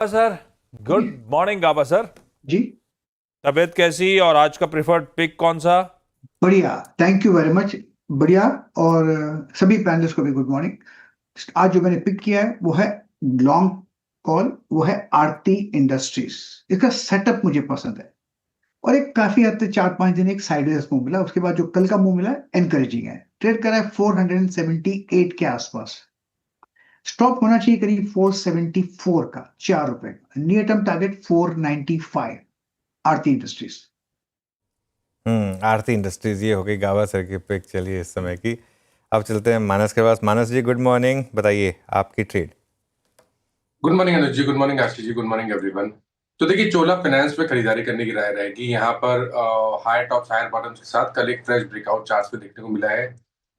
Sir, good morning गाबा sir. जी। तबीयत कैसी और आज का प्रेफर्ड पिक कौन सा? बढ़िया। Thank you very much. बढ़िया। और सभी पैनलिस्ट को भी गुड मॉर्निंग। आज जो मैंने पिक किया है वो है लॉन्ग कॉल, वो है आरती इंडस्ट्रीज। इसका सेटअप मुझे पसंद है और एक काफी हद तक 4-5 दिन एक साइडवेज मूव मिला, उसके बाद जो कल का मूव मिला एनकरेजिंग है। ट्रेड करा है 478 के आसपास। स्टॉप होना चाहिए करीब 474 का, ₹4 का। Near term target 495। आरती इंडस्ट्रीज। आरती इंडस्ट्रीज ये हो गई गावा सर की पिक। चलिए इस समय की अब चलते हैं मानस के पास। मानस जी, गुड मॉर्निंग, बताइए आपकी ट्रेड। गुड मॉर्निंग अनुज जी, गुड मॉर्निंग आशीष जी, गुड मॉर्निंग एवरीवन। तो देखिए, चोला फाइनेंस में खरीदारी करने की राय रहेगी। यहाँ पर हायर टॉप्स हायर बॉटम्स के साथ कल एक फ्रेश ब्रेकआउट चार्ट्स में देखने को मिला है।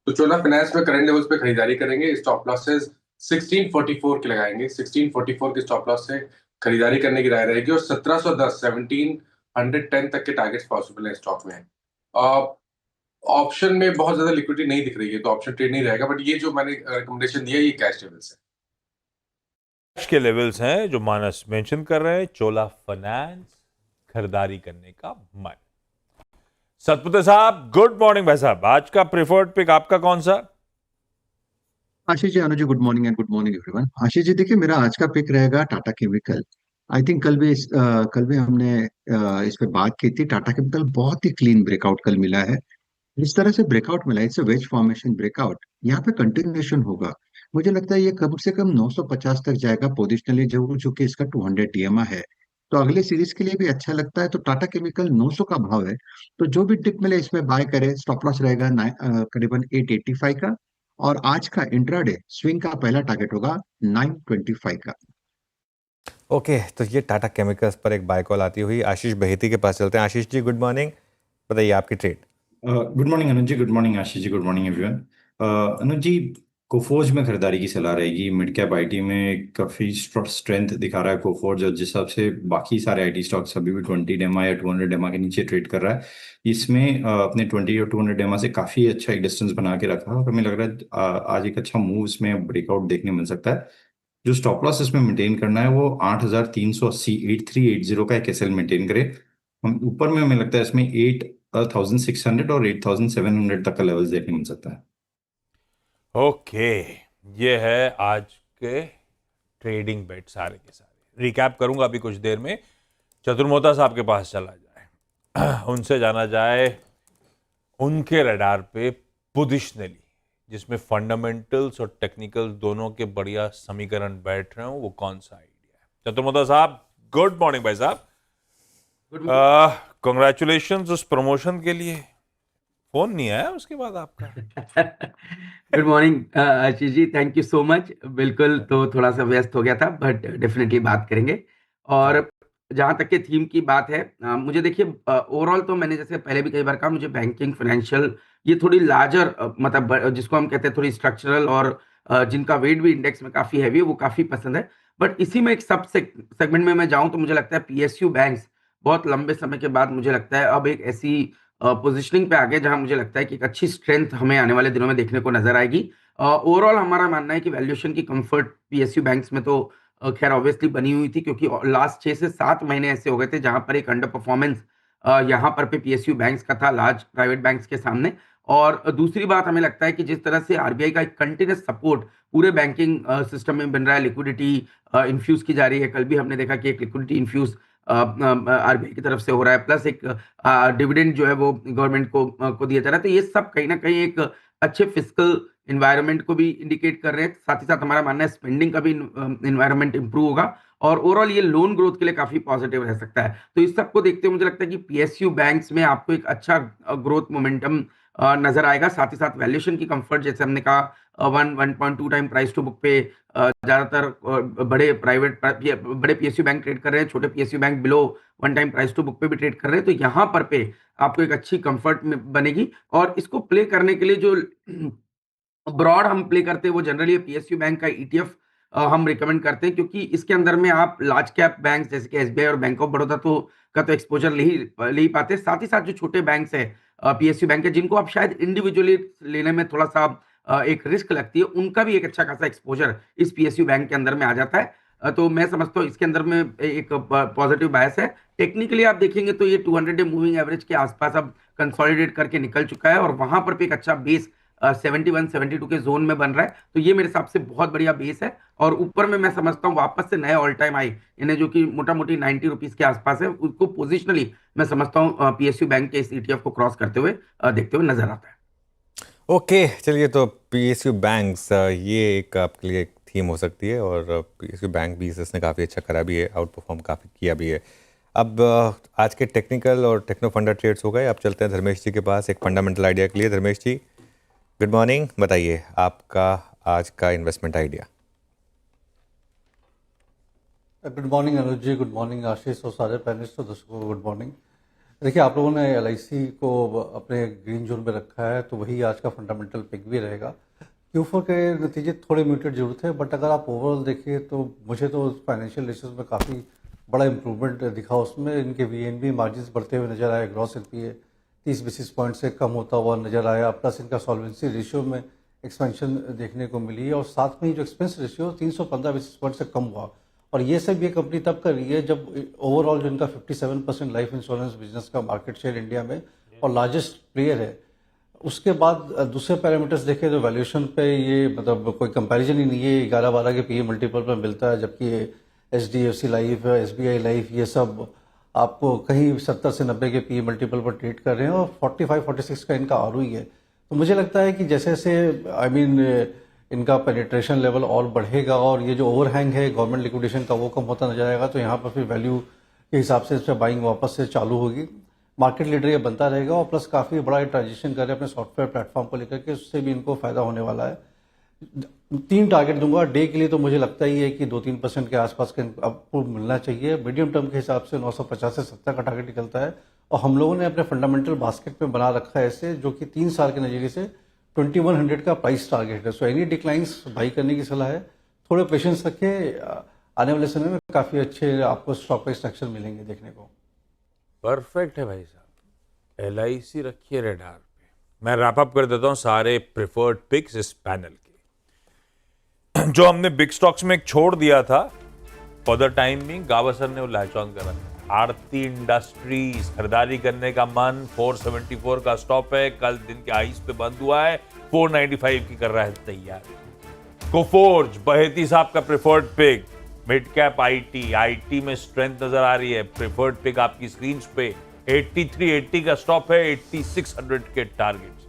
तो चोला फाइनेंस में करंट लेवल्स पे खरीदारी करेंगे। स्टॉप लॉसेस 1644 के लगाएंगे। 1644 के स्टॉप लॉस से खरीदारी करने की राय रहेगी और 1710 1710 तक के टारगेट्स पॉसिबल है स्टॉक में। ऑप्शन में बहुत ज्यादा लिक्विडिटी नहीं दिख रही है तो ऑप्शन ट्रेड नहीं रहेगा, बट ये जो मैंने रिकमेंडेशन दिया ये कैश लेवल्स है। कैश के लेवल्स हैं जो मानस मेंशन कर रहे हैं। चोला फाइनेंस खरीदारी करने का मन। सतपुते साहब, गुड मॉर्निंग भाई साहब। आज का प्रेफर्ड पिक आपका कौन सा? Ashish ji, Anuj ji, good morning and good morning everyone. Ashish ji, देखिए मेरा आज का पिक रहेगा टाटा केमिकल। आई थिंक कल भी हमने इस पे बात की थी। टाटा केमिकल बहुत ही क्लीन ब्रेकआउट कल मिला है। इस तरह से ब्रेकआउट मिला, इट्स वेज फॉर्मेशन ब्रेकआउट। यहाँ पे कंटिन्यूएशन होगा। मुझे लगता है ये कम से कम 950 तक जाएगा पोजिशनली, जो चूंकि इसका 200 डीएमआ है। तो अगले सीरीज के लिए भी अच्छा लगता है। तो टाटा केमिकल 900 का भाव है, तो जो भी टिप मिले इसमें बाय करे। स्टॉप लॉस रहेगा करीबन 885 का। और आज का इंट्राडे स्विंग का पहला टारगेट होगा 925 का। ओके, तो ये टाटा केमिकल्स पर एक बाय कॉल आती हुई आशीष बहेती के पास चलते हैं। आशीष जी, गुड मॉर्निंग, बताइए आपकी ट्रेड। गुड मॉर्निंग अनुज जी, गुड मॉर्निंग आशीष जी, गुड मॉर्निंग एवरीवन। अनुज जी, कोफोर्ज में खरीदारी की सलाह रहेगी। मिड कैप आईटी में काफ़ी स्ट्रेंथ दिखा रहा है कोफोर्ज, और जिस हिसाब से बाकी सारे आईटी स्टॉक्स अभी भी 20 डेमा या 200 डेमा के नीचे ट्रेड कर रहा है। इसमें अपने 20 और 200 डेमा से काफ़ी अच्छा एक डिस्टेंस बना के रखा है और हमें लग रहा है आज एक अच्छा मूव इसमें ब्रेकआउट देखने मिल सकता है। जो स्टॉप लॉस इसमें मेंटेन करना है वो 8380 8380 का एक एसएल मेंटेन करे। हम ऊपर में हमें लगता है इसमें 8600 और 8700 तक का लेवल्स देखने मिल सकता है। ओके, ये है आज के ट्रेडिंग बेट सारे के सारे। रिकैप करूंगा अभी कुछ देर में। चतुर मोहता साहब के पास चला जाए, उनसे जाना जाए उनके रडार पे पोजिशनली, जिसमें फंडामेंटल्स और टेक्निकल दोनों के बढ़िया समीकरण बैठ रहे हो, वो कौन सा आइडिया है? चतुर मोहता साहब, गुड मॉर्निंग भाई साहब। कांग्रेचुलेशंस उस प्रमोशन के लिए। फोन नहीं आया उसके बाद आपका? Good morning Ashish ji, thank you so much. बिल्कुल, तो थोड़ा सा व्यस्त हो गया था, बट डेफिनेटली बात करेंगे। और जहाँ तक के थीम की बात है, मुझे देखिए ओवरऑल तो मैंने जैसे पहले भी कई बार कहा, मुझे बैंकिंग फाइनेंशियल ये थोड़ी लार्जर मतलब जिसको हम कहते हैं थोड़ी स्ट्रक्चरल और जिनका वेट भी इंडेक्स में काफ़ी हैवी है, वो काफ़ी पसंद है। बट इसी में एक सब सेगमेंट में मैं जाऊँ तो मुझे लगता है पीएसयू बैंक्स बहुत लंबे समय के बाद मुझे लगता है अब एक ऐसी पोजीशनिंग पे आ गए जहां मुझे लगता है कि एक अच्छी स्ट्रेंथ हमें आने वाले दिनों में देखने को नजर आएगी। ओवरऑल हमारा मानना है कि वैल्यूएशन की कंफर्ट पीएसयू बैंक्स में तो खैर ऑब्वियसली बनी हुई थी, क्योंकि लास्ट 6 से 7 महीने ऐसे हो गए थे जहां पर एक अंडर परफॉर्मेंस यहाँ पर पे पीएसयू बैंक्स का था लार्ज प्राइवेट बैंक्स के सामने। और दूसरी बात, हमें लगता है कि जिस तरह से आरबीआई का एक कंटिन्यूस सपोर्ट पूरे बैंकिंग सिस्टम में बन रहा है, लिक्विडिटी इन्फ्यूज की जा रही है। कल भी हमने देखा कि एक लिक्विडिटी इन्फ्यूज आरबीआई की तरफ से हो रहा है, प्लस एक डिविडेंड जो है वो गवर्नमेंट को दिया जा रहा है। तो ये सब कहीं ना कहीं एक अच्छे फिस्कल इन्वायरमेंट को भी इंडिकेट कर रहे हैं। साथ ही साथ हमारा मानना है स्पेंडिंग का भी इन्वायरमेंट इंप्रूव होगा और ओवरऑल ये लोन ग्रोथ के लिए काफी पॉजिटिव रह सकता है। तो इस सब को देखते हुए मुझे लगता है कि पीएसयू बैंक्स में आपको एक अच्छा ग्रोथ मोमेंटम नजर आएगा। साथ ही साथ वैल्यूएशन की कंफर्ट, जैसे हमने कहा 1.2 टाइम प्राइस टू बुक पे ज्यादातर बड़े पीएसयू बैंक ट्रेड कर रहे हैं। छोटे PSU bank below 1 time price to book पे भी ट्रेड कर रहे हैं। तो यहाँ पर पे आपको एक अच्छी कंफर्ट बनेगी। और इसको प्ले करने के लिए जो ब्रॉड हम प्ले करते हैं वो जनरली पीएसयू बैंक का ईटीएफ हम रिकमेंड करते हैं, क्योंकि इसके अंदर में आप लार्ज कैप बैंक जैसे कि एसबीआई और बैंक ऑफ बड़ौदा का तो एक्सपोजर ले ही पाते हैं। साथ ही साथ जो छोटे बैंक है पीएसयू बैंक है, जिनको आप शायद इंडिविजुअली लेने में थोड़ा सा एक रिस्क लगती है, उनका भी एक अच्छा खासा एक्सपोजर इस पीएसयू बैंक के अंदर में आ जाता है। तो मैं समझता हूँ इसके अंदर में एक पॉजिटिव बायस है। टेक्निकली आप देखेंगे तो ये 200 डे मूविंग एवरेज के आसपास अब कंसोलिडेट करके निकल चुका है और वहां पर भी एक अच्छा बेस 71 72 के जोन में बन रहा है। तो ये मेरे हिसाब से बहुत बढ़िया बेस है और ऊपर में मैं समझता हूँ वापस से नया ऑल टाइम हाई इन्हें जो कि मोटा मोटी 90 रुपीज के आसपास है, उसको पोजिशनली मैं समझता हूँ पीएसयू बैंक के इस ETF को क्रॉस करते हुए देखते हुए नजर आता है। ओके, चलिए, तो पीएसयू बैंक्स ये एक आपके लिए एक थीम हो सकती है और पीएसयू बैंक भी इसने काफ़ी अच्छा करा भी है, आउट परफॉर्म काफ़ी किया भी है। अब आज के टेक्निकल और टेक्नो फंडा ट्रेड्स हो गए, अब चलते हैं धर्मेश जी के पास एक फंडामेंटल आइडिया के लिए। धर्मेश जी गुड मॉर्निंग, बताइए आपका आज का इन्वेस्टमेंट आइडिया। गुड मॉर्निंग अनुज जी, गुड मॉर्निंग आशीष और सारे पैनलिस्ट और दर्शकों को गुड मॉर्निंग। देखिए, आप लोगों ने LIC को अपने ग्रीन जोन में रखा है तो वही आज का फंडामेंटल पिक भी रहेगा। Q4 के नतीजे थोड़े म्यूटेड जरूर थे, बट अगर आप ओवरऑल देखिए तो मुझे तो फाइनेंशियल रेशियोज में काफ़ी बड़ा इंप्रूवमेंट दिखा। उसमें इनके VNB मार्जिन्स बढ़ते हुए नजर आए, ग्रॉस NPA 30 बेसिस पॉइंट से कम होता हुआ नजर आया, प्लस इनका सॉल्वेंसी रेशियो में एक्सपेंशन देखने को मिली है और साथ में ही जो एक्सपेंस रेशियो 315 बेसिस पॉइंट से कम हुआ। और ये सब ये कंपनी तब कर रही है जब ओवरऑल जो इनका 57% लाइफ इंश्योरेंस बिजनेस का मार्केट शेयर इंडिया में और लार्जेस्ट प्लेयर है। उसके बाद दूसरे पैरामीटर्स देखें तो वैल्यूएशन पे ये मतलब कोई कंपैरिजन ही नहीं है, 11-12 के PE मल्टीपल पर मिलता है, जबकि HDFC लाइफ, SBI लाइफ ये सब आपको कहीं 70 से 90 के PE मल्टीपल पर ट्रेड कर रहे हैं और 45-46 का इनका ROE है। तो मुझे लगता है कि जैसे जैसे इनका पेनिट्रेशन लेवल और बढ़ेगा और ये जो ओवरहैंग है गवर्नमेंट लिक्विडेशन का वो कम होता नजर आएगा, तो यहाँ पर फिर वैल्यू के हिसाब से इस पर बाइंग वापस से चालू होगी। मार्केट लीडर ये बनता रहेगा और प्लस काफ़ी बड़ा ट्रांजिशन कर रहे हैं अपने सॉफ्टवेयर प्लेटफॉर्म को लेकर के, उससे भी इनको फायदा होने वाला है। 3 टारगेट दूंगा डे के लिए, तो मुझे लगता ही है कि 2-3% के आसपास का आपको मिलना चाहिए। मीडियम टर्म के हिसाब से 950 से 70 का टारगेट निकलता है और हम लोगों ने अपने फंडामेंटल बास्केट में बना रखा है ऐसे, जो कि 3 साल के नजरिए से 2100 का प्राइस टारगेट है। सो एनी डिक्लाइंस बाई करने की सलाह है, थोड़े पेशेंस रखें, आने वाले समय में काफ़ी अच्छे आपको स्टॉक प्राइस एक्शन मिलेंगे देखने को। परफेक्ट है भाई साहब, LIC रखिए रेडार पे। मैं रैप अप कर देता हूँ सारे प्रिफर्ड पिक्स इस पैनल के जो हमने बिग स्टॉक्स में एक छोड़ दिया था for the time being. Gavaskar ने वो लैच ऑन करा। आरती इंडस्ट्रीज खरीदारी करने का मन, 474 का स्टॉप है, कल दिन के हाईस पे बंद हुआ है, 495 की कर रहा है तैयार। कोफोर्ज बहेती साहब का preferred pick, mid cap IT में स्ट्रेंथ नजर आ रही है, प्रिफर्ड पिक आपकी स्क्रीन पे 8380 का स्टॉप है, 8600 के टारगेट्स।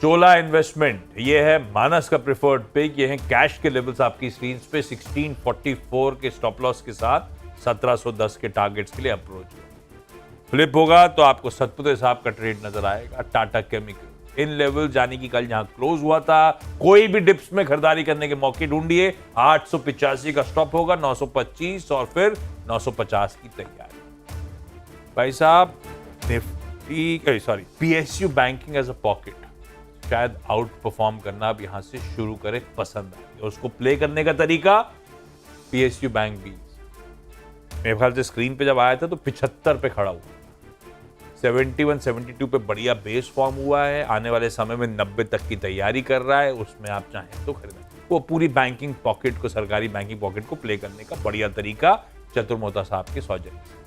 चोला इन्वेस्टमेंट ये है मानस का प्रिफर्ड पिक, ये है कैश के लेवल्स आपकी स्क्रीन पे 1644 के स्टॉप लॉस के साथ 1710 के टारगेट्स के लिए अप्रोच। फ्लिप होगा तो आपको सतपुते साहब का ट्रेड नजर आएगा। टाटा केमिकल इन लेवल जाने की कल यहां क्लोज हुआ था, कोई भी डिप्स में खरीदारी करने के मौके ढूंढिए। 885 का स्टॉप होगा, 925 और फिर 950 की तैयारी। भाई साहब Nifty PSU banking as a pocket शायद आउट परफॉर्म करना अब यहां से शुरू करे, पसंद आए उसको प्ले करने का तरीका। PSU बैंक भी मेरे ख्याल से स्क्रीन पे जब आया था तो 75 पे खड़ा हुआ, 71 72 पे बढ़िया बेस फॉर्म हुआ है, आने वाले समय में 90 तक की तैयारी कर रहा है। उसमें आप चाहें तो खरीदें, वो पूरी बैंकिंग पॉकेट को, सरकारी बैंकिंग पॉकेट को प्ले करने का बढ़िया तरीका चतुर मोहता साहब के सौजन्य से।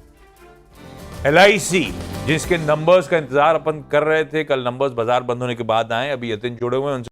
LIC जिसके नंबर्स का इंतजार अपन कर रहे थे, कल नंबर्स बाजार बंद होने के बाद आए, अभी यतिन जुड़े हुए हैं उनसे